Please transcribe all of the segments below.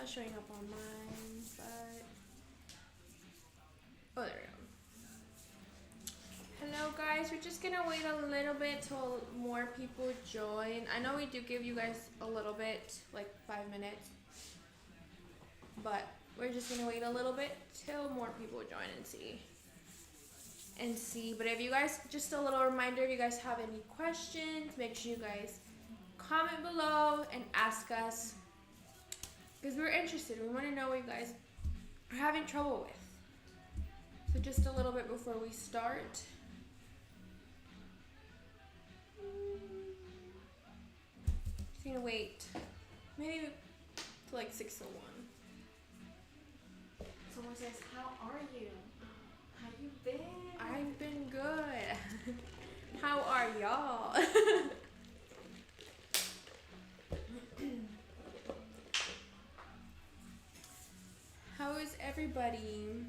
not showing up on mine, but oh, there we go. Hello guys, we're just gonna wait a little bit till more people join. I know we do give you guys a little bit, like 5 minutes, but we're just gonna wait a little bit till more people join and see. But if you guys, just a little reminder, if you guys have any questions, make sure you guys comment below and ask us, because we're interested. We want to know what you guys are having trouble with. So just a little bit before we start. Just gonna wait maybe to like 6:01. Someone says, how are you? How you been? I've been good. How are y'all? How is everybody?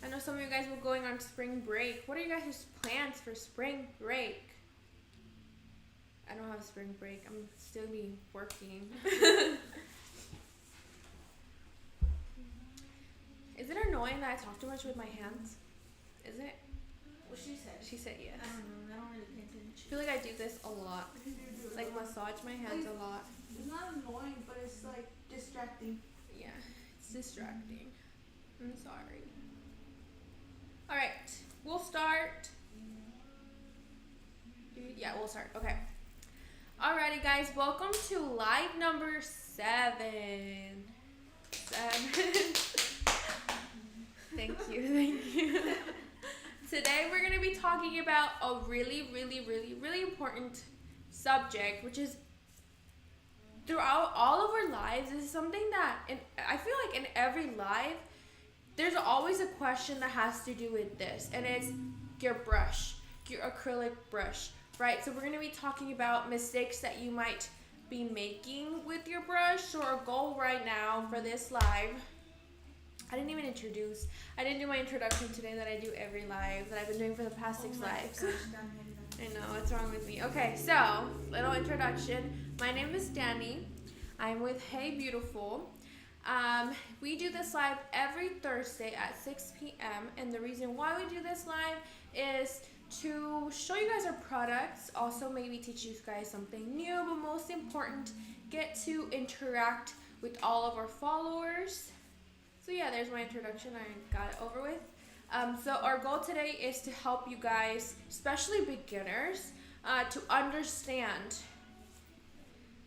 I know some of you guys were going on spring break. What are you guys' plans for spring break? I don't have spring break. I'm still be working. Is it annoying that I talk too much with my hands? Is it? What she said? She said yes. I don't know. I don't really pay attention. I feel like I do this a lot. Like massage my hands a lot. It's not annoying, but it's like distracting. Yeah, it's distracting. I'm sorry. Alright, we'll start. Yeah, we'll start. Okay. Alrighty, guys. Welcome to live number 7. Thank you. Today we're going to be talking about a really important subject, which is throughout all of our lives. This is something that, I feel like in every life, there's always a question that has to do with this, and it's your brush, your acrylic brush, right? So we're going to be talking about mistakes that you might be making with your brush. So our goal right now for this live, I didn't do my introduction today that I do every live that I've been doing for the past 6 lives. Gosh, I know, what's wrong with me? Okay, so, little introduction. My name is Danny. I'm with Hey Beautiful. We do this live every Thursday at 6 p.m. And the reason why we do this live is to show you guys our products, also maybe teach you guys something new, but most important, get to interact with all of our followers. So yeah, there's my introduction. I got it over with. So our goal today is to help you guys, especially beginners, to understand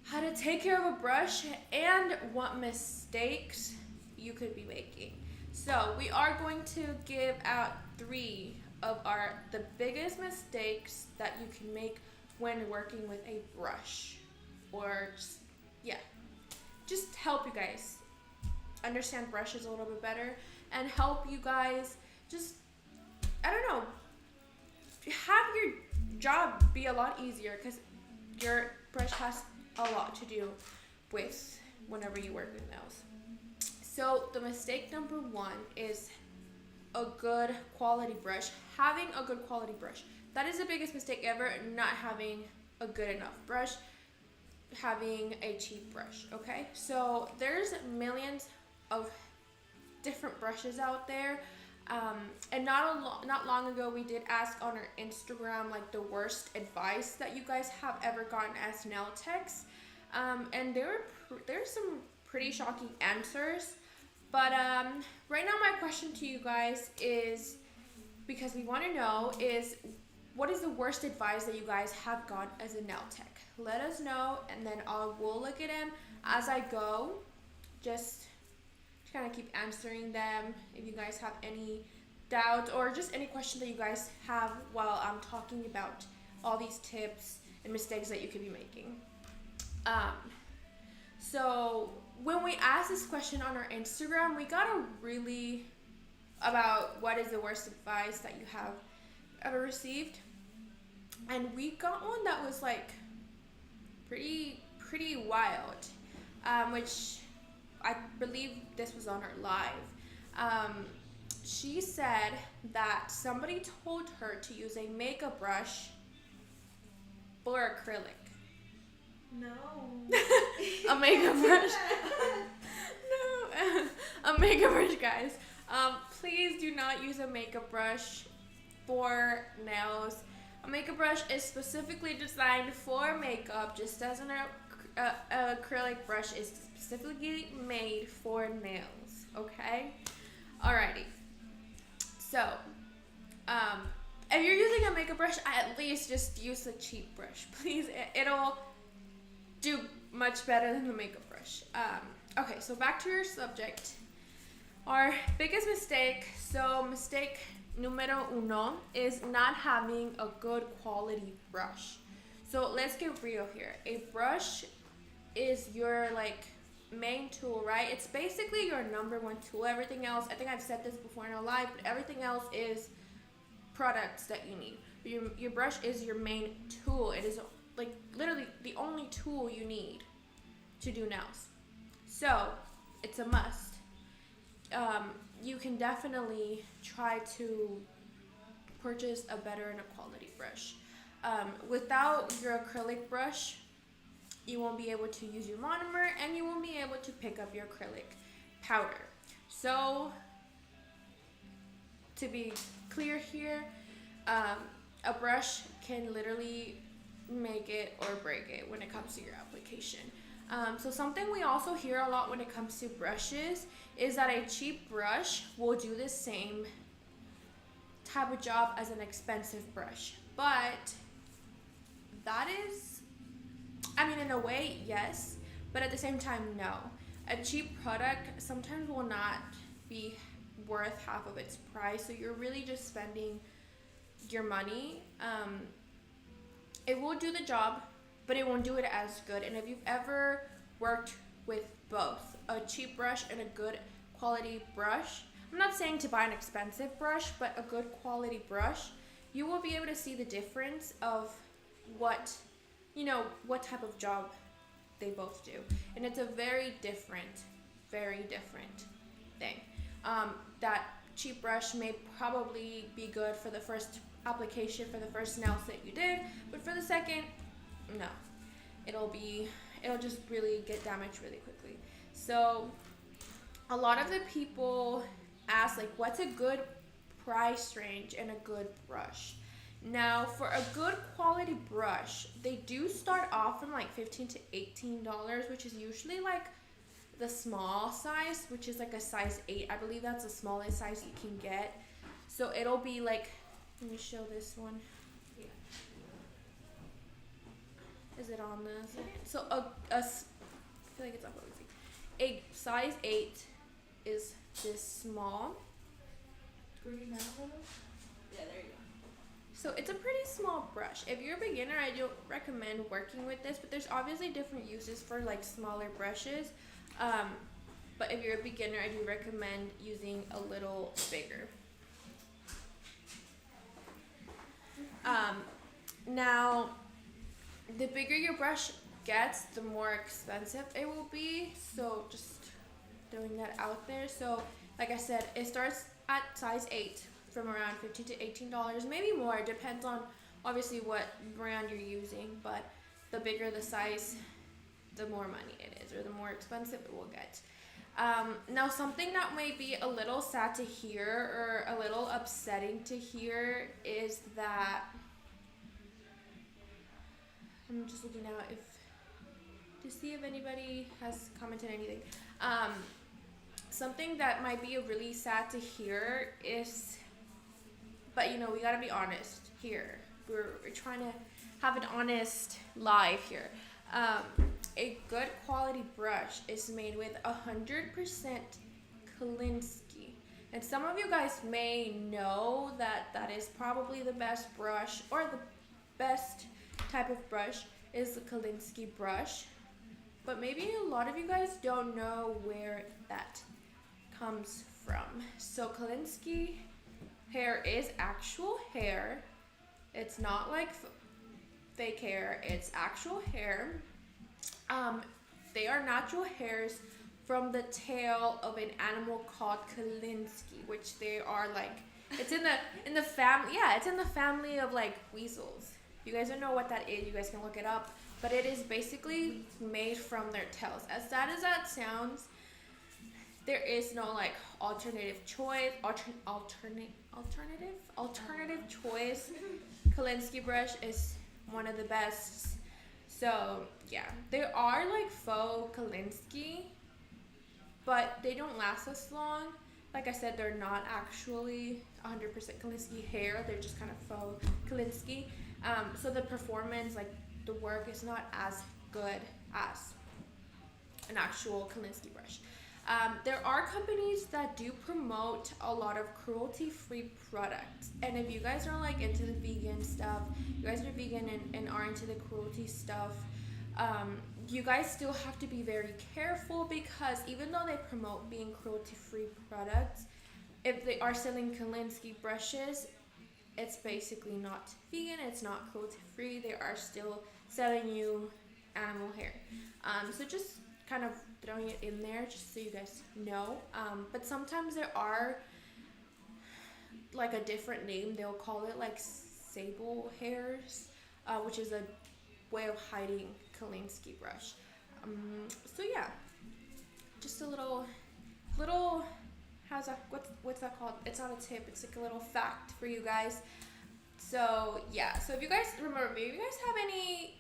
how to take care of a brush and what mistakes you could be making. So we are going to give out 3 of the biggest mistakes that you can make when working with a brush, or just help you guys understand brushes a little bit better and help you guys just, I don't know, have your job be a lot easier, because your brush has a lot to do with whenever you work with nails. So the mistake number 1 is a good quality brush. Having a good quality brush. That is the biggest mistake ever, not having a good enough brush, having a cheap brush, okay? So there's millions of different brushes out there. And not long ago, we did ask on our Instagram, like, the worst advice that you guys have ever gotten as nail techs. And there's some pretty shocking answers. But right now, my question to you guys is, because we want to know, is what is the worst advice that you guys have gotten as a nail tech? Let us know, and then we'll look at them as I go. Just to kind of keep answering them. If you guys have any doubts or just any question that you guys have while I'm talking about all these tips and mistakes that you could be making. So when we asked this question on our Instagram, we got about what is the worst advice that you have ever received. And we got one that was like pretty wild, which I believe this was on her live. She said that somebody told her to use a makeup brush for acrylic. No. A makeup brush. No. A makeup brush, guys. Please do not use a makeup brush for nails. A makeup brush is specifically designed for makeup, just as an acrylic brush is specifically made for nails. Okay? Alrighty. So, if you're using a makeup brush, at least just use a cheap brush, please. It'll do much better than the makeup brush. Okay, so back to your subject. Our biggest mistake, mistake numero uno is not having a good quality brush. So let's get real here. A brush is your main tool, right? It's basically your number one tool. Everything else, I think I've said this before in a live, but everything else is products that you need. Your brush is your main tool. It is literally the only tool you need to do nails. So it's a must. You can definitely try to purchase a better and a quality brush. Without your acrylic brush, you won't be able to use your monomer and you won't be able to pick up your acrylic powder. So to be clear here, a brush can literally make it or break it when it comes to your application. So something we also hear a lot when it comes to brushes is that a cheap brush will do the same type of job as an expensive brush. But that is, in a way, yes, but at the same time, no. A cheap product sometimes will not be worth half of its price, so you're really just spending your money. It will do the job, but it won't do it as good. And if you've ever worked with both a cheap brush and a good quality brush, I'm not saying to buy an expensive brush, but a good quality brush, you will be able to see the difference of what type of job they both do. And it's a very different thing. That cheap brush may probably be good for the first application, for the first nails that you did, but for the second, no. It'll just really get damaged really quickly. So a lot of the people ask what's a good price range and a good brush. Now for a good quality brush, they do start off from $15 to $18, which is usually the small size, which is a size 8. I believe that's the smallest size you can get. So it'll be let me show this one. Is it on the second? So I feel like it's up over. A size 8 is this small. Green apple? Yeah, there you go. So it's a pretty small brush. If you're a beginner, I don't recommend working with this, but there's obviously different uses for smaller brushes. But if you're a beginner, I do recommend using a little bigger. Now, the bigger your brush gets, the more expensive it will be. So just throwing that out there. So like I said, it starts at size 8 from around $15 to $18, maybe more. It depends on obviously what brand you're using, but the bigger the size, the more money it is, or the more expensive it will get. Now something that may be a little sad to hear or a little upsetting to hear is that I'm just looking out to see if anybody has commented anything. Something that might be really sad to hear is, but we gotta be honest here. We're trying to have an honest live here. A good quality brush is made with 100% Kolinsky. And some of you guys may know that is probably the best brush, or the best type of brush is the Kolinsky brush. But maybe a lot of you guys don't know where that comes from. So Kolinsky hair is actual hair. It's not fake hair, it's actual hair. They are natural hairs from the tail of an animal called Kolinsky, which they are it's in the family. Yeah, it's in the family of weasels. You guys don't know what that is, you guys can look it up. but it is basically made from their tails. As sad as that sounds, there is no like alternative choice. Alternative choice. Kolinsky brush is one of the best. So yeah, there are like faux Kolinsky, but they don't last as long. Like I said, they're not actually 100% Kolinsky hair. They're just kind of faux Kolinsky. So the performance, like the work, is not as good as an actual Kolinsky brush. There are companies that do promote a lot of cruelty-free products, and if you guys are like into the vegan stuff, you guys are vegan and are into the cruelty stuff, you guys still have to be very careful, because even though they promote being cruelty-free products, if they are selling Kolinsky brushes, it's basically not vegan, it's not cruelty-free, they are still selling you animal hair. So just kind of throwing it in there just so you guys know. But sometimes there are like a different name, they'll call it like sable hairs, which is a way of hiding Kolinsky brush. So yeah, just a little how's that, what's that called? It's not a tip, it's like a little fact for you guys. So yeah, so if you guys remember, if you guys have any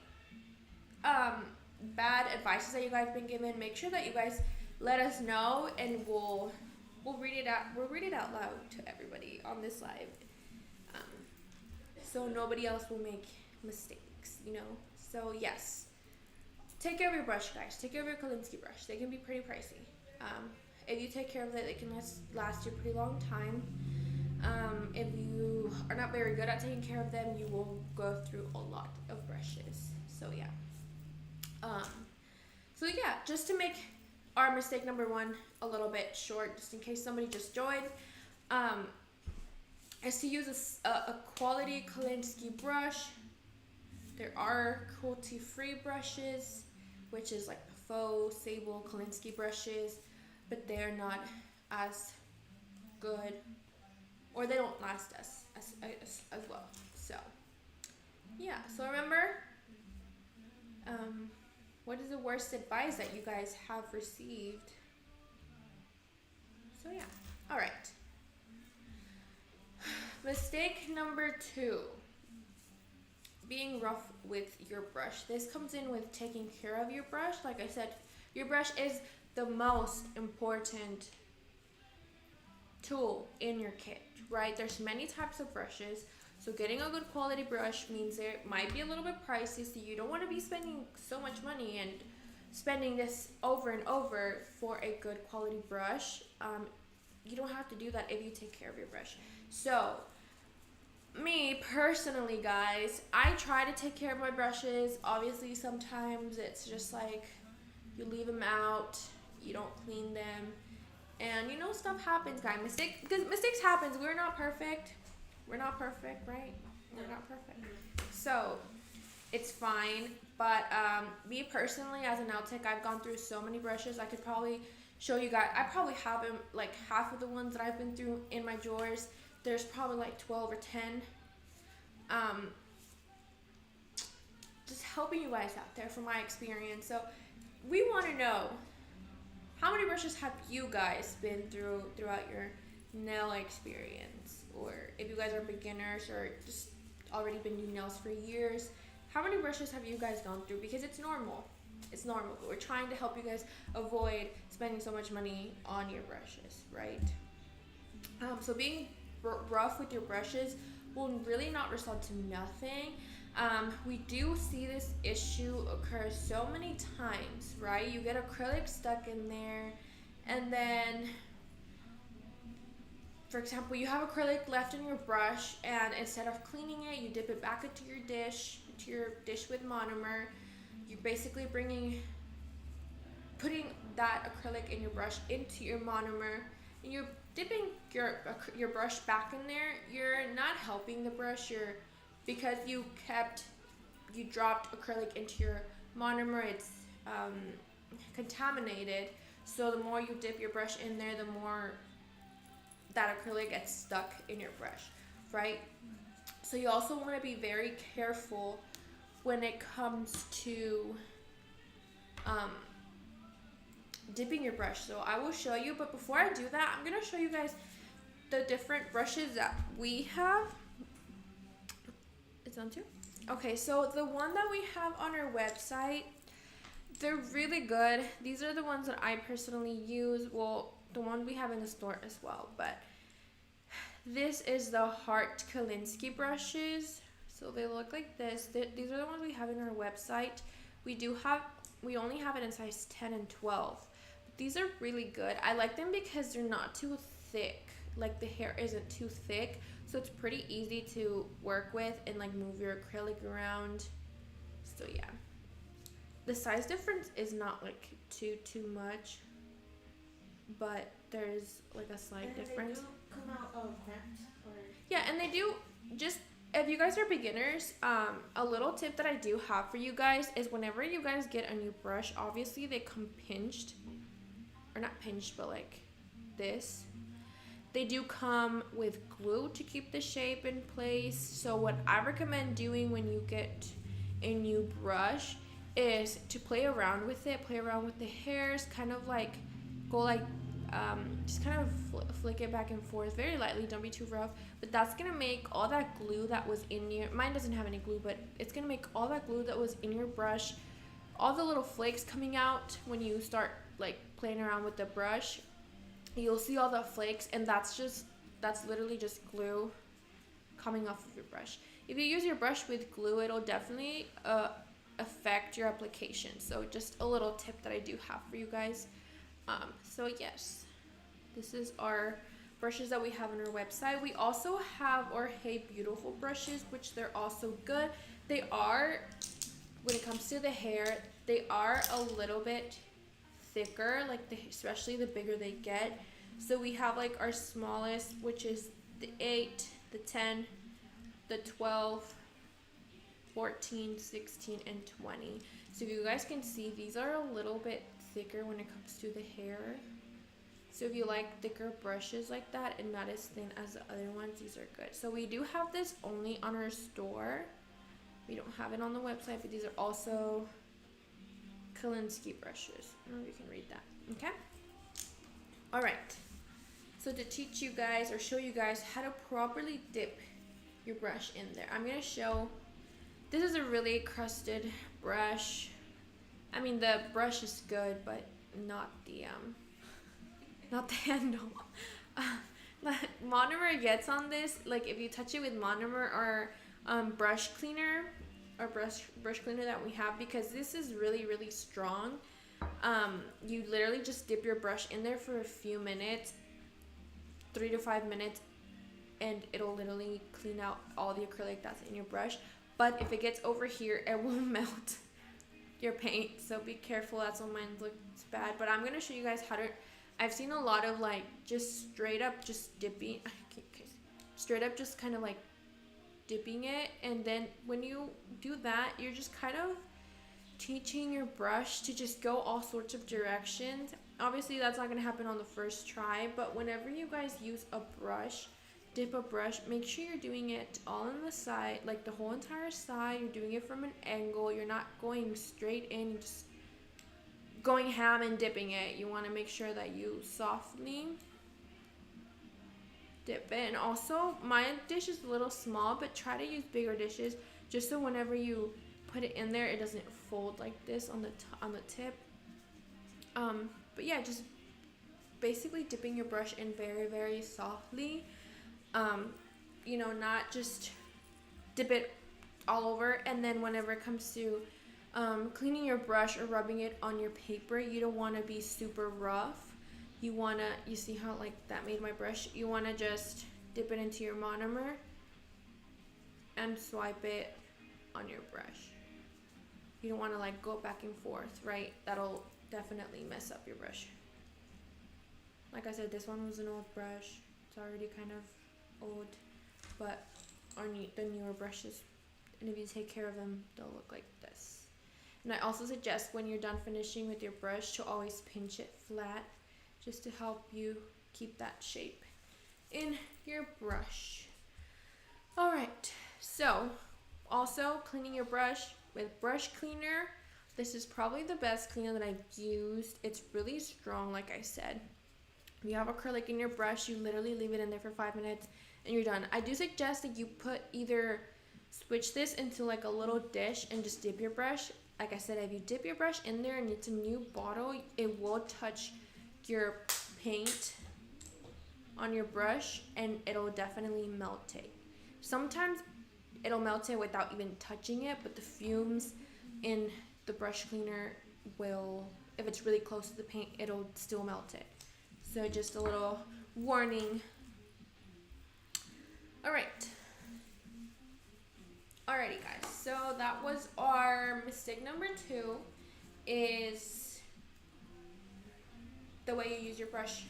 bad advices that you guys been given, make sure that you guys let us know, and we'll read it out. We'll read it out loud to everybody on this live, so nobody else will make mistakes, you know. So yes, take care of your brush, guys. Take care of your Kolinsky brush. They can be pretty pricey. If you take care of it, they can last you a pretty long time. If you are not very good at taking care of them, you will go through a lot of brushes. So yeah. Just to make our mistake number 1 a little bit short, just in case somebody just joined, is to use a quality Kolinsky brush. There are cruelty-free brushes, which is like faux sable Kolinsky brushes, but they're not as good, or they don't last as well. So yeah, so remember, what is the worst advice that you guys have received? So yeah, all right. Mistake number 2, being rough with your brush. This comes in with taking care of your brush. Like I said, your brush is the most important tool in your kit, right? There's many types of brushes, so getting a good quality brush means it might be a little bit pricey, so you don't want to be spending so much money and spending this over and over for a good quality brush. You don't have to do that if you take care of your brush. So me personally, guys, I try to take care of my brushes. Obviously sometimes it's just like you leave them out, you don't clean them, and you know, stuff happens, guys. Mistakes happens. We're not perfect, right? We're not perfect, so it's fine. But me personally, as a nail tech, I've gone through so many brushes. I could probably show you guys. I probably have them, like half of the ones that I've been through in my drawers. There's probably like 12 or 10. Just helping you guys out there from my experience. So we want to know, how many brushes have you guys been through throughout your nail experience? Or if you guys are beginners or just already been doing nails for years, how many brushes have you guys gone through? Because it's normal. It's normal. But we're trying to help you guys avoid spending so much money on your brushes, right? So being rough with your brushes will really not result to nothing. We do see this issue occur so many times, right? You get acrylic stuck in there, and then, for example, you have acrylic left in your brush, and instead of cleaning it, you dip it back into your dish with monomer. You're basically putting that acrylic in your brush into your monomer, and you're dipping your brush back in there. You're not helping the brush. Because you dropped acrylic into your monomer, it's contaminated. So the more you dip your brush in there, the more that acrylic gets stuck in your brush, right? So you also want to be very careful when it comes to dipping your brush. So I will show you, but before I do that, I'm gonna show you guys the different brushes that we have. It's on too? Okay, so the one that we have on our website, they're really good. These are the ones that I personally use. Well, the one we have in the store as well, but this is the Heart Kalinsky brushes. So they look like this. These are the ones we have in our website. We only have it in size 10 and 12. But these are really good. I like them because they're not too thick. Like the hair isn't too thick. So it's pretty easy to work with and like move your acrylic around. So yeah. The size difference is not like too much. But there's like a slight difference. They do come out of vent or... Yeah, and they do just... If you guys are beginners, a little tip that I do have for you guys is whenever you guys get a new brush, obviously they come pinched, or not pinched, but like this. They do come with glue to keep the shape in place. So what I recommend doing when you get a new brush is to play around with it, play around with the hairs, kind of like go like just kind of flick it back and forth very lightly, don't be too rough, but that's gonna make all that glue that was in your... Mine doesn't have any glue, but it's gonna make all that glue that was in your brush, all the little flakes coming out when you start like playing around with the brush. You'll see all the flakes, and that's literally just glue coming off of your brush. If you use your brush with glue, it'll definitely affect your application. So just a little tip that I do have for you guys. So yes, this is our brushes that we have on our website. We also have our Hey Beautiful brushes, which they're also good. They are, when it comes to the hair, they are a little bit thicker, like especially the bigger they get. So we have like our smallest, which is the 8, the 10, the 12, 14, 16, and 20. So if you guys can see, these are a little bit thicker when it comes to the hair. So if you like thicker brushes like that and not as thin as the other ones, these are good. So we do have this only on our store. We don't have it on the website, but these are also Kalinsky brushes. I don't know if you can read that. Okay? All right. So to teach you guys or show you guys how to properly dip your brush in there, I'm going to show... This is a really crusted brush. I mean, the brush is good, but not the handle. The monomer gets on this, like if you touch it with monomer or brush cleaner or brush cleaner that we have, because this is really, really strong. You literally just dip your brush in there for a few minutes, 3 to 5 minutes, and it'll literally clean out all the acrylic that's in your brush. But if it gets over here, it will melt your paint, so be careful. That's why mine looks bad. But I'm gonna show you guys how to... I've seen a lot of like just straight up just dipping, straight up just kind of like dipping it, and then when you do that, you're just kind of teaching your brush to just go all sorts of directions. Obviously that's not gonna happen on the first try, but whenever you guys use a brush, dip a brush, make sure you're doing it all on the side, like the whole entire side. You're doing it from an angle. You're not going straight in, you're just going ham and dipping it. You want to make sure that you softly dip it. And also, my dish is a little small, but try to use bigger dishes just so whenever you put it in there, it doesn't fold like this on the tip. But yeah, just basically dipping your brush in very, very softly. You know, not just dip it all over. And then whenever it comes to cleaning your brush or rubbing it on your paper, you don't want to be super rough. You see how like that made my brush? You want to just dip it into your monomer and swipe it on your brush. You don't want to like go back and forth, right? That'll definitely mess up your brush. Like I said, this one was an old brush. It's already kind of old, but the newer brushes, and if you take care of them, they'll look like this. And I also suggest when you're done finishing with your brush to always pinch it flat, just to help you keep that shape in your brush. All right, so also cleaning your brush, with brush cleaner. This is probably the best cleaner that I've used. It's really strong, like I said. If you have acrylic in your brush, you literally leave it in there for 5 minutes and you're done. I do suggest that you put either switch this into like a little dish and just dip your brush. Like I said, if you dip your brush in there and it's a new bottle, it will touch your paint on your brush and it'll definitely melt it. Sometimes it'll melt it without even touching it, but the fumes in the brush cleaner will, if it's really close to the paint, it'll still melt it. So just a little warning. Alrighty guys, so that was our mistake number 2, is the way you use your brush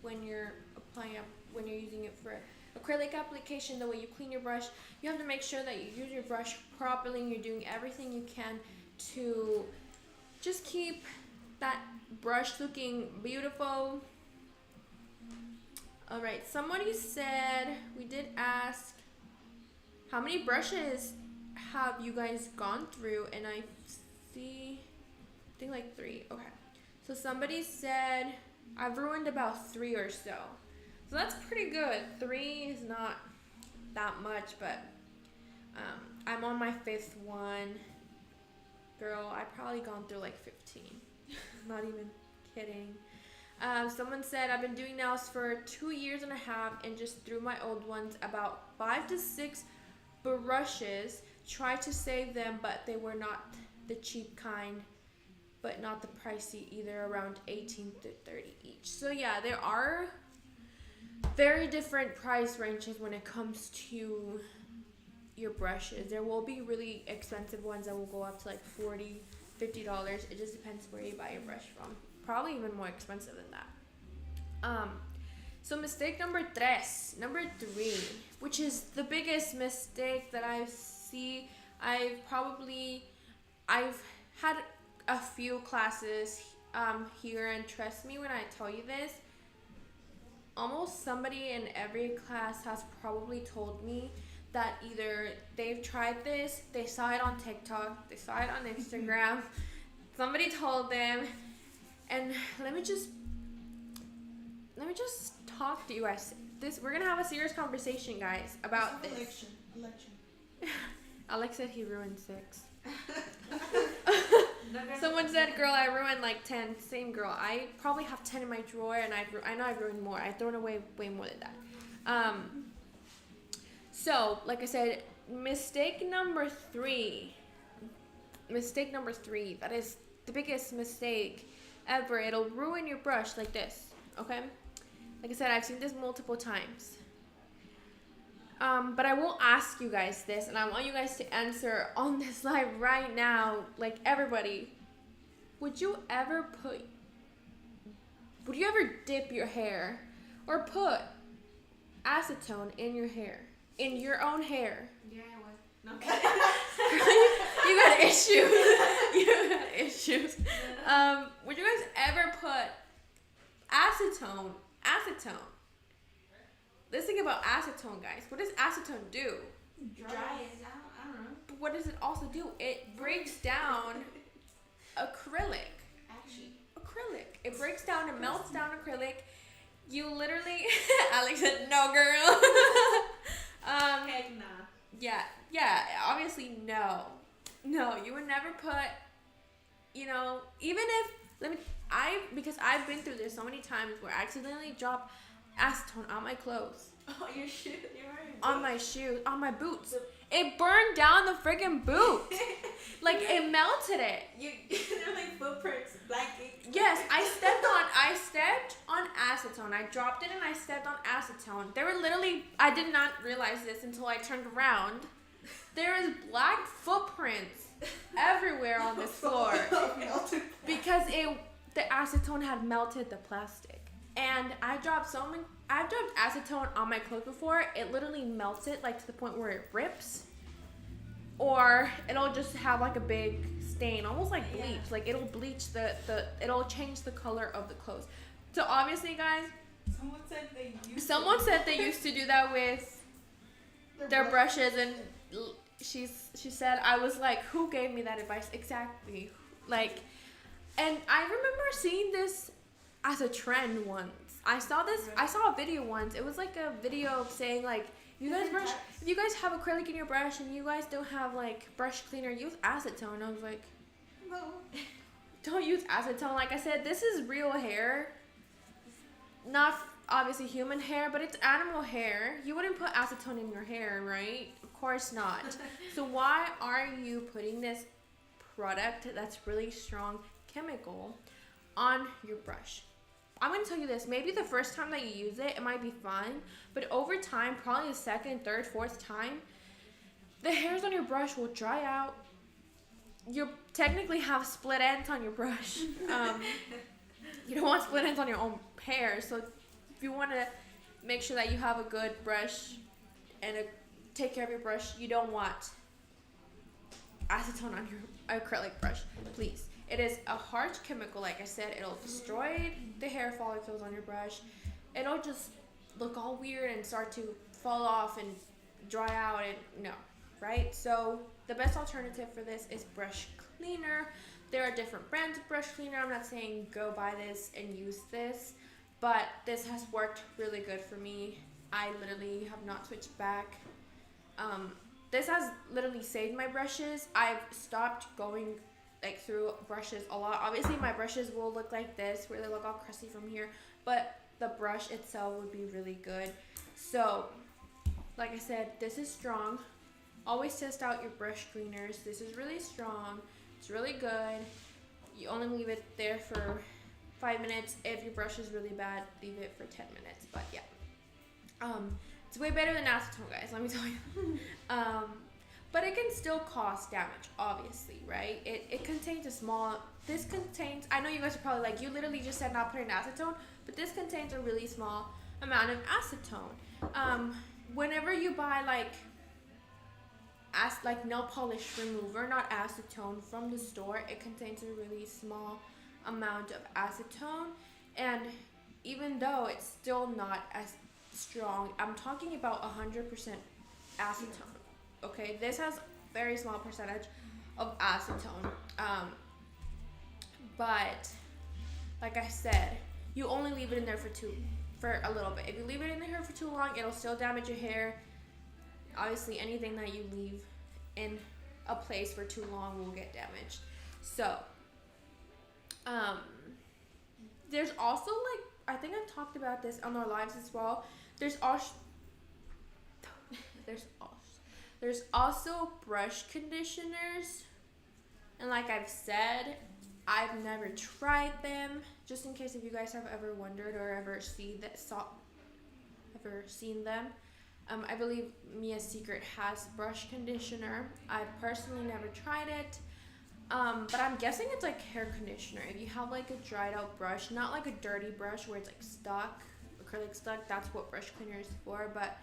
when you're applying up, when you're using it for acrylic application, the way you clean your brush. You have to make sure that you use your brush properly and you're doing everything you can to just keep that brush looking beautiful. Alright, somebody said, we did ask, how many brushes have you guys gone through? And I think like 3. Okay. So somebody said, I've ruined about 3 or so. So that's pretty good. 3 is not that much, but I'm on my 5th one. Girl, I've probably gone through like 15. Not even kidding. Someone said, I've been doing nails for 2 years and a half and just threw my old ones, about 5 to 6 brushes. Tried to save them, but they were not the cheap kind, but not the pricey either, around 18 to 30 each. So yeah, there are very different price ranges when it comes to your brushes. There will be really expensive ones that will go up to like $40, $50. It just depends where you buy your brush from. Probably even more expensive than that. So mistake number 3, which is the biggest mistake that I see. I've had a few classes here, and trust me when I tell you this, almost somebody in every class has probably told me that either they've tried this, they saw it on TikTok, they saw it on Instagram, somebody told them, and let me just talk to you guys. We're gonna have a serious conversation, guys, about this. Election. Alex said he ruined 6. Someone said, girl, I ruined like 10. Same girl. I probably have 10 in my drawer, and I know I've ruined more. I've thrown away way more than that. So, like I said, mistake number 3. That is the biggest mistake ever. It'll ruin your brush like this, okay? Like I said, I've seen this multiple times. But I will ask you guys this, and I want you guys to answer on this live right now, like everybody. Would you ever dip your hair or put acetone in your hair, in your own hair? Yeah, I would. No. You got issues. You got issues. Would you guys ever put acetone? Let's think about acetone, guys. What does acetone do? Dry it down. I don't know. But what does it also do? It breaks down acrylic. Actually. Acrylic. It breaks down and melts down acrylic. You literally, Alex said, no, girl. Heck nah. Yeah, obviously no. No, you would never put, even if, because I've been through this so many times where I accidentally drop acetone on my clothes. Oh, your shoes. You're wearing boots. On my shoes, on my boots. It burned down the friggin' boot. Like, it melted it. They're like footprints, black ink. Yes, I stepped on acetone. I dropped it and I stepped on acetone. There were literally, I did not realize this until I turned around. There is black footprints everywhere on this floor because the acetone had melted the plastic. And I've dropped acetone on my clothes before. It literally melts it, like to the point where it rips. Or it'll just have like a big stain, almost like bleach. Yeah. Like it'll bleach it'll change the color of the clothes. So obviously, guys, someone said they used to do that with their brushes, and she said, I was like, who gave me that advice exactly? Like, and I remember seeing this as a trend once. I saw a video once. It was like a video of saying like, if you guys have acrylic in your brush and you guys don't have like brush cleaner, use acetone. I was like, No. don't use acetone. Like I said, this is real hair, not obviously human hair, but it's animal hair. You wouldn't put acetone in your hair, right? Of course not. So why are you putting this product that's really strong chemical on your brush? I'm going to tell you this, maybe the first time that you use it, it might be fine, but over time, probably the second, third, fourth time, the hairs on your brush will dry out. You technically have split ends on your brush. You don't want split ends on your own hair, so if you want to make sure that you have a good brush and take care of your brush, you don't want acetone on your acrylic brush, please. It is a harsh chemical, like I said. It'll destroy the hair follicles on your brush. It'll just look all weird and start to fall off and dry out and no, right? So the best alternative for this is brush cleaner. There are different brands of brush cleaner. I'm not saying go buy this and use this, but this has worked really good for me. I literally have not switched back. This has literally saved my brushes. I've stopped going like through brushes a lot. Obviously my brushes will look like this where they look all crusty from here, but the brush itself would be really good. So like I said, this is strong. Always test out your brush cleaners. This is really strong. It's really good. You only leave it there for 5 minutes. If your brush is really bad, leave it for 10 minutes. But yeah, it's way better than acetone, guys, let me tell you. But it can still cause damage, obviously, right? It contains I know you guys are probably like, you literally just said not put in acetone, but this contains a really small amount of acetone. Whenever you buy like nail polish remover, not acetone, from the store, it contains a really small amount of acetone, and even though it's still not as strong, I'm talking about 100% acetone. Okay, this has very small percentage of acetone, but like I said, you only leave it in there for a little bit. If you leave it in there for too long, it'll still damage your hair. Obviously, anything that you leave in a place for too long will get damaged. So, there's also I think I've talked about this on our lives as well. There's also brush conditioners, and like I've said, I've never tried them. Just in case if you guys have ever wondered or ever seen them, I believe Mia's Secret has brush conditioner. I've personally never tried it, but I'm guessing it's like hair conditioner. If you have like a dried out brush, not like a dirty brush where it's like stuck, acrylic stuck, that's what brush cleaner is for. But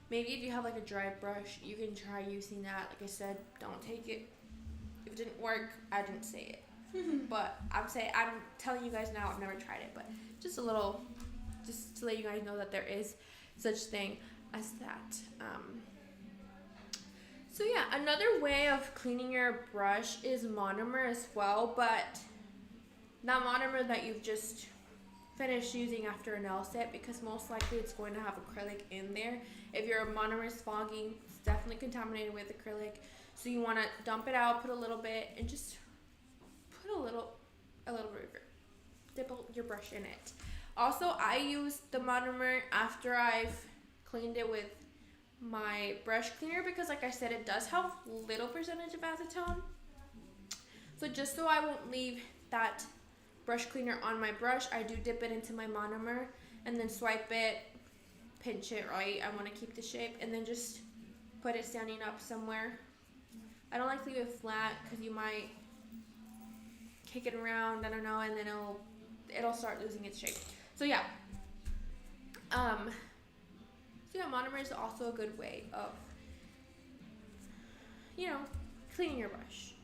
maybe if you have like a dry brush, you can try using that. Like I said, don't take it. If it didn't work, I didn't say it. But I'm telling you guys now, I've never tried it. But just to let you guys know that there is such thing as that. So yeah, another way of cleaning your brush is monomer as well, but not monomer that you've just finished using after a nail set, because most likely it's going to have acrylic in there. If your monomer is fogging, it's definitely contaminated with acrylic. So you want to dump it out, put a little bit, and just put a little bit, dip your brush in it. Also, I use the monomer after I've cleaned it with my brush cleaner, because like I said, it does have little percentage of acetone. So just so I won't leave that brush cleaner on my brush, I do dip it into my monomer and then swipe it, pinch it, right? I want to keep the shape, and then just put it standing up somewhere. I don't like to leave it flat because you might kick it around, I don't know, and then it'll start losing its shape. So yeah. Monomer is also a good way of, cleaning your brush.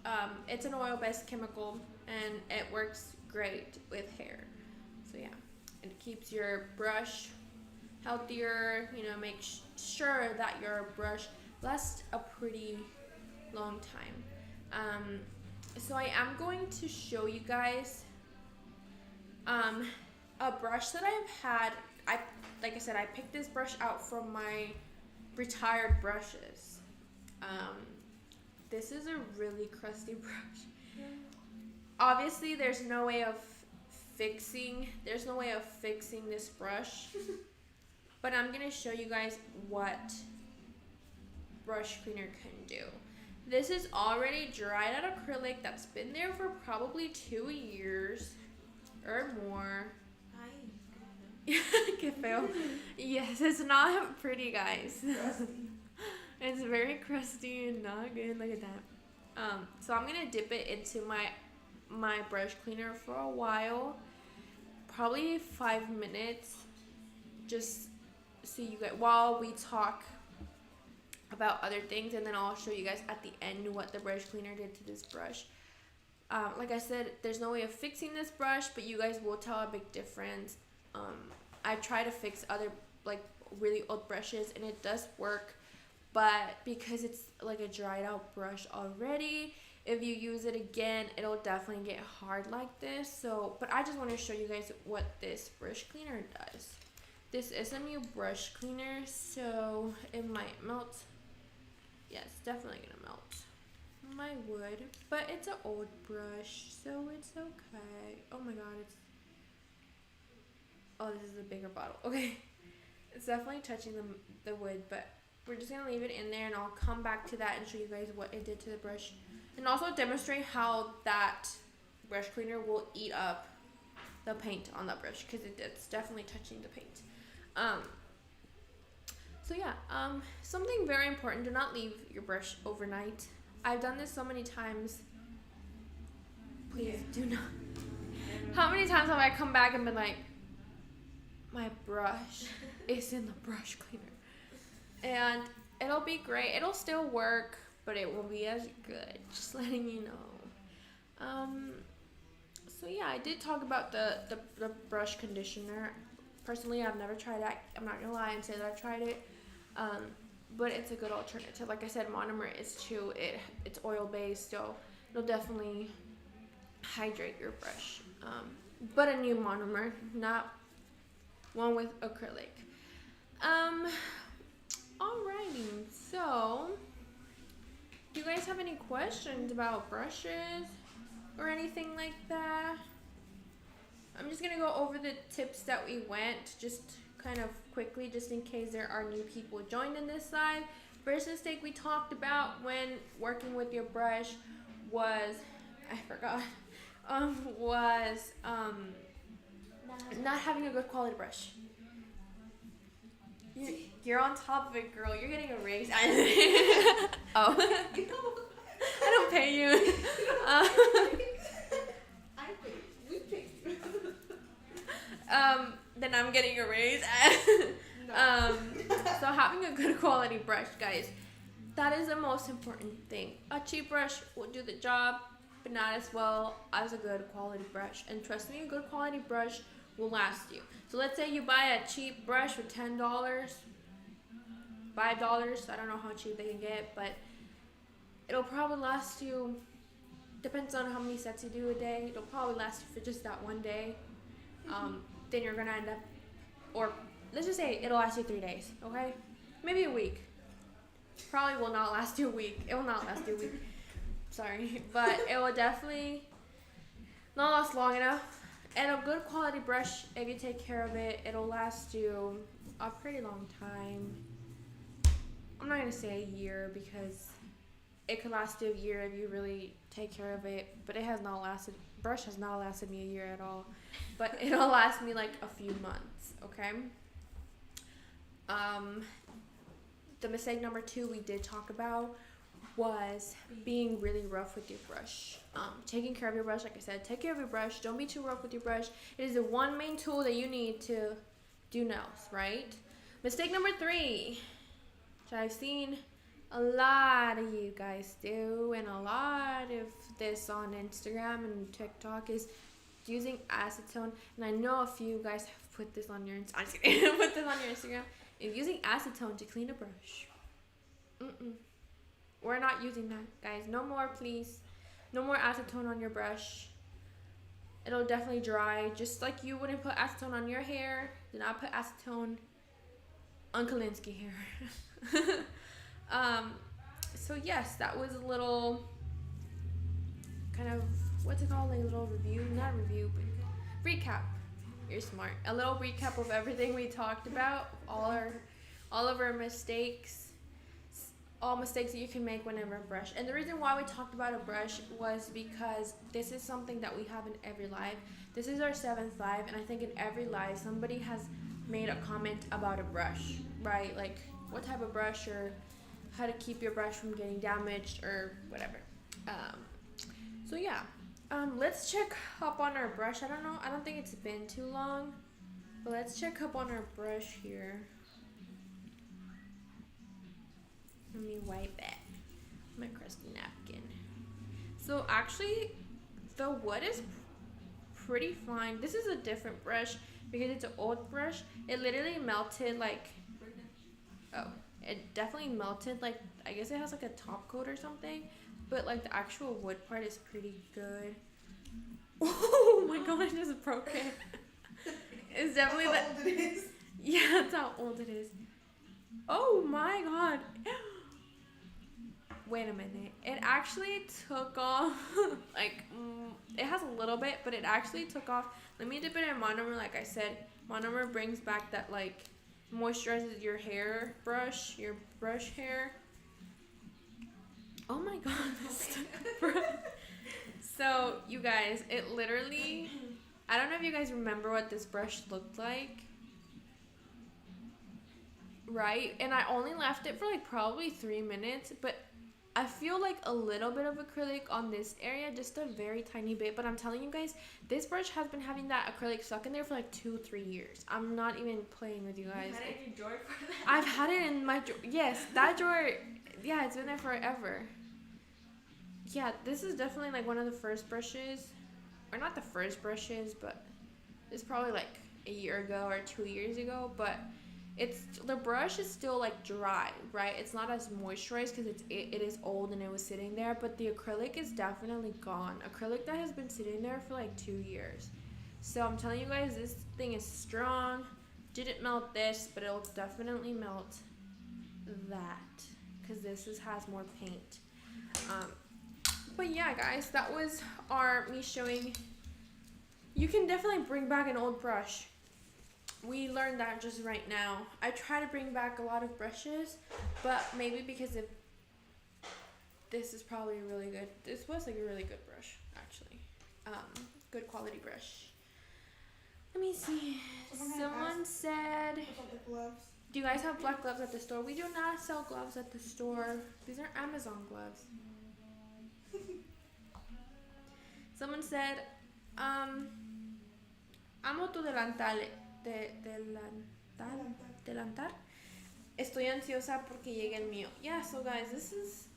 It's an oil-based chemical, and it works great with hair. So yeah, it keeps your brush healthier. Make sure that your brush lasts a pretty long time. So I am going to show you guys a brush that I've had. Like I said, I picked this brush out from my retired brushes. This is a really crusty brush. Obviously, there's no way of fixing this brush. But I'm gonna show you guys what brush cleaner can do. This is already dried out acrylic that's been there for probably 2 years or more. Que feo. Yes, it's not pretty, guys. It's very crusty and not good. Look at that. So I'm gonna dip it into my brush cleaner for a while, probably 5 minutes, just so you guys, while we talk about other things, and then I'll show you guys at the end what the brush cleaner did to this brush. Like I said, there's no way of fixing this brush, but you guys will tell a big difference. I try to fix other like really old brushes and it does work, but because it's like a dried out brush already, if you use it again, it'll definitely get hard like this. So, but I just want to show you guys what this brush cleaner does. This is a new brush cleaner, so it might melt. Yeah, it's definitely gonna melt my wood, but it's an old brush, so it's okay. Oh my god, this is a bigger bottle. Okay, it's definitely touching the wood, but we're just gonna leave it in there, and I'll come back to that and show you guys what it did to the brush, and also demonstrate how that brush cleaner will eat up the paint on that brush, because it's definitely touching the paint. So yeah, something very important: do not leave your brush overnight. I've done this so many times. Please do not. How many times have I come back and been like, my brush is in the brush cleaner, and it'll be great. It'll still work, but it won't be as good. Just letting you know. So yeah, I did talk about the brush conditioner. Personally, I've never tried that. I'm not gonna lie and say that I've tried it. But it's a good alternative. Like I said, monomer is too. It's oil based, so it'll definitely hydrate your brush. But a new monomer, not one with acrylic. Alrighty. So, do you guys have any questions about brushes or anything like that? I'm just gonna go over the tips that we went, just kind of quickly, just in case there are new people joined in this live. First mistake we talked about when working with your brush was, I forgot, not having a good quality brush. You're on top of it, girl. You're getting a raise. Oh, I don't pay you. Then I'm getting a raise. So having a good quality brush, guys, that is the most important thing. A cheap brush will do the job, but not as well as a good quality brush. And trust me, a good quality brush will last you. So let's say you buy a cheap brush for $10, $5. I don't know how cheap they can get, but it'll probably last you, depends on how many sets you do a day, it'll probably last you for just that one day. Then you're gonna end up, or let's just say it'll last you 3 days, okay? Maybe a week. Probably will not last you a week. It will not last you a week. Sorry, but it will definitely not last long enough. And a good quality brush, if you take care of it, it'll last you a pretty long time. I'm not gonna say a year, because it could last you a year if you really take care of it, but it has not lasted, brush has not lasted me a year at all, but it'll last me like a few months, okay? The mistake number 2 we did talk about was being really rough with your brush. Taking care of your brush, like I said, take care of your brush. Don't be too rough with your brush. It is the one main tool that you need to do nails, right? Mistake number 3, which I've seen a lot of you guys do, and a lot of this on Instagram and TikTok, is using acetone. And I know a few guys have put this on your Instagram, is using acetone to clean a brush. We're not using that, guys. No more, please. No more acetone on your brush. It'll definitely dry. Just like you wouldn't put acetone on your hair, do not put acetone on Kalinsky hair. So yes, that was a little kind of, what's it called? Like a little review? Not review, but recap. You're smart. A little recap of everything we talked about. All of our mistakes. All mistakes that you can make whenever a brush. And the reason why we talked about a brush was because this is something that we have in every live. This is our 7th live, and I think in every live somebody has made a comment about a brush, right? Like what type of brush, or how to keep your brush from getting damaged, or whatever. So yeah, let's check up on our brush. I don't think it's been too long, but let's check up on our brush here. Let me wipe it. My crusty napkin. So actually, the wood is pretty fine. This is a different brush because it's an old brush. It literally melted like, it definitely melted. Like, I guess it has like a top coat or something, but like the actual wood part is pretty good. Oh my god, I just broke it. It's definitely That's how old it is. Yeah, that's how old it is. Oh my god. Wait a minute. It actually took off, like, it has a little bit, but it actually took off. Let me dip it in monomer. Like I said, monomer brings back that, like, moisturizes your hair brush, your brush hair. Oh my god. So, you guys, it literally, I don't know if you guys remember what this brush looked like. Right? And I only left it for, like, probably 3 minutes, but I feel like a little bit of acrylic on this area, just a very tiny bit. But I'm telling you guys, this brush has been having that acrylic stuck in there for like 2-3 years. I'm not even playing with you guys. You had it in your drawer for that? I've had it in my drawer. Yes, that drawer. Yeah, it's been there forever. Yeah, this is definitely like one of the first brushes. Or not the first brushes, but it's probably like a year ago or 2 years ago. But the brush is still like dry, right? It's not as moisturized because it is old and it was sitting there, but the acrylic is definitely gone. Acrylic that has been sitting there for like 2 years. So I'm telling you guys, this thing is strong. Didn't melt this, but it'll definitely melt that because this has more paint. But yeah, guys, that was me showing. You can definitely bring back an old brush. We learned that just right now. I try to bring back a lot of brushes, but maybe because this is probably really good. This was like a really good brush, actually. Good quality brush. Let me see. Someone said, About the gloves. do you guys have black gloves at the store? We do not sell gloves at the store. These are Amazon gloves. Someone said, amo tu delantal. Delantar. Estoy ansiosa porque llegue el mío. Yeah, so guys, this is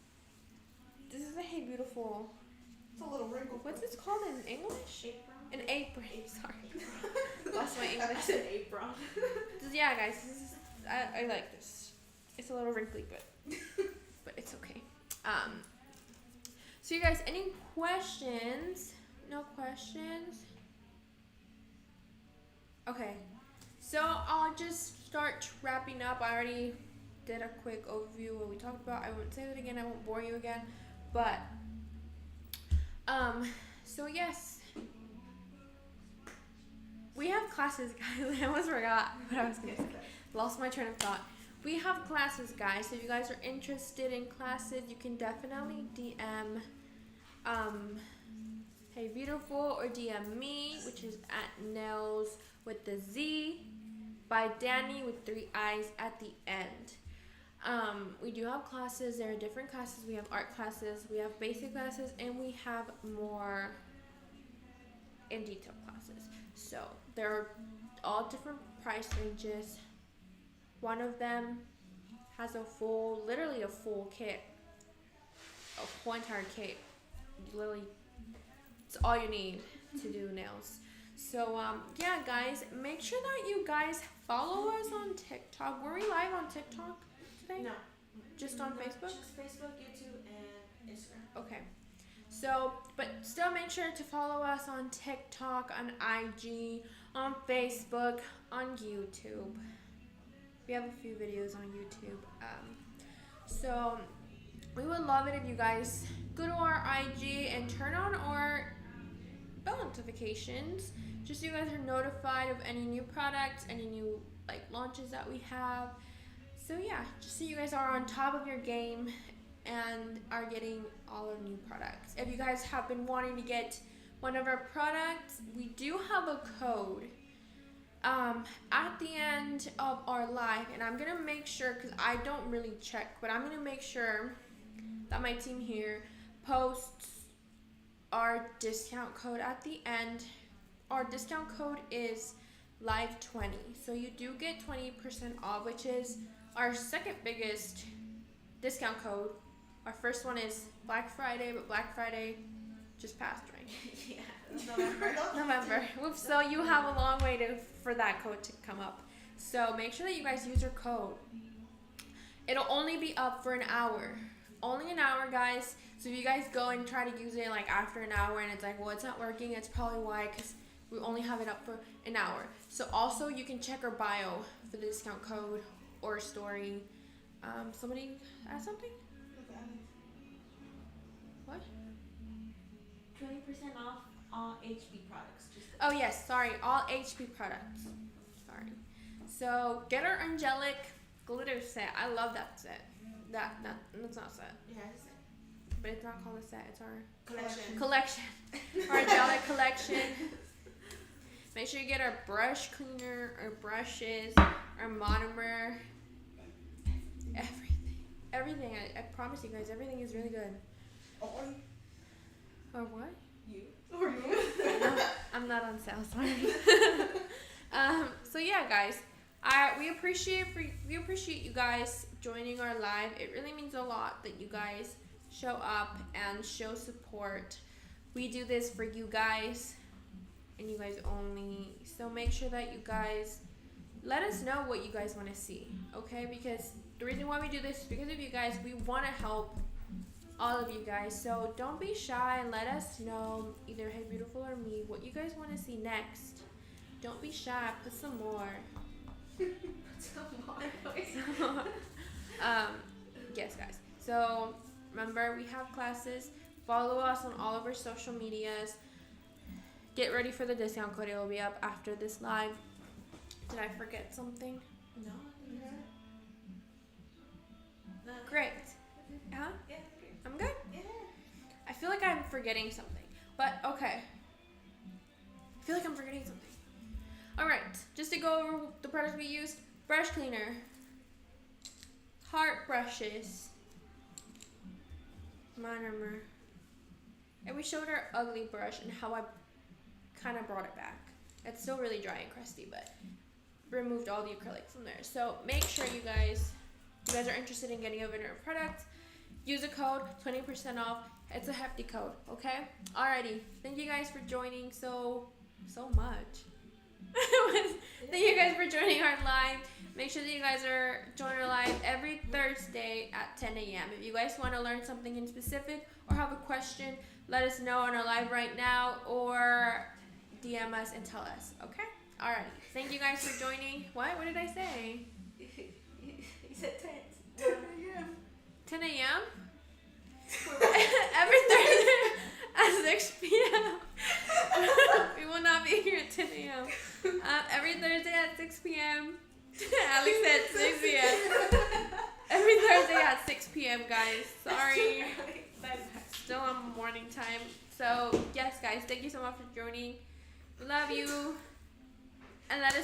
a Hey Beautiful. It's a little wrinkle. What's this called in English? Apron? An apron. Sorry. Lost my I English. said apron. Yeah, guys, I like this. It's a little wrinkly, but it's okay. So you guys, any questions? No questions? Okay. So I'll just start wrapping up. I already did a quick overview of what we talked about. I won't say that again. I won't bore you again. But so yes, we have classes, guys. I almost forgot what I was gonna say. Lost my train of thought. We have classes, guys. So if you guys are interested in classes, you can definitely DM Hey Beautiful, or DM me, which is at Nails with the Z by Danny with 3 I's at the end. We do have classes. There are different classes. We have art classes, we have basic classes, and we have more in detail classes. So there are all different price ranges. One of them has literally a full kit, a whole entire kit. Literally, it's all you need to do nails. So yeah, guys, make sure that you guys follow us on TikTok. Were we live on TikTok today? No. Just on Facebook? Just Facebook, YouTube, and Instagram. Okay. So, but still make sure to follow us on TikTok, on IG, on Facebook, on YouTube. We have a few videos on YouTube. So we would love it if you guys go to our IG and turn on our bell notifications, just so you guys are notified of any new products, any new launches that we have. So yeah, just so you guys are on top of your game and are getting all our new products. If you guys have been wanting to get one of our products, we do have a code at the end of our live, and I'm gonna make sure, because I don't really check, but I'm gonna make sure that my team here posts our discount code at the end. Our discount code is live20, so you do get 20% off, which is our second biggest discount code. Our first one is Black Friday, but Black Friday just passed, right? Yeah, November. Oops, so you have a long way for that code to come up. So make sure that you guys use your code. It'll only be up for an hour. Only an hour, guys. So if you guys go and try to use it after an hour and it's well, it's not working, it's probably why, because we only have it up for an hour. So also you can check our bio for the discount code or story. Somebody ask something? What? 20% off all HP products. Oh yes, sorry, all HP products. Sorry. So get our angelic glitter set. I love that set. That's not a set. Yeah, it's a set. But it's not called a set. It's our Collection. Our angelic collection. Make sure you get our brush cleaner, our brushes, our monomer, everything. I promise you guys, everything is really good. Or what? You. No, I'm not on sale, sorry. So yeah, guys, we appreciate you guys joining our live. It really means a lot that you guys show up and show support. We do this for you guys and you guys only. So make sure that you guys let us know what you guys want to see, okay? Because the reason why we do this is because of you guys. We want to help all of you guys, so don't be shy and let us know, either Hey Beautiful or me, what you guys want to see next. Don't be shy, put some more. Yes, guys. So remember, we have classes. Follow us on all of our social medias. Get ready for the discount code. It will be up after this live. Did I forget something? No. Great. Huh? Yeah. I'm good? Yeah. I feel like I'm forgetting something, but okay. I feel like I'm forgetting something. Alright, just to go over the products we used. Brush cleaner. Heart brushes. Monomer. And we showed our ugly brush and how I kind of brought it back. It's still really dry and crusty, but removed all the acrylic from there. So make sure you guys are interested in getting a vendor product. Use a code, 20% off. It's a hefty code, okay? Alrighty. Thank you guys for joining so much. Thank you guys for joining our live. Make sure that you guys are joining our live every Thursday at 10 a.m. If you guys want to learn something in specific or have a question, let us know on our live right now or DM us and tell us, okay? Alrighty. Thank you guys for joining. What? What did I say? You said 10. 10 a.m.? Every Thursday at 6 p.m. We will not be here at 10 a.m. Every Thursday at 6 p.m. Alex said 6 p.m. Every Thursday at 6 p.m., guys. Sorry. Still on morning time. So, yes, guys, thank you so much for joining. We love you. And let us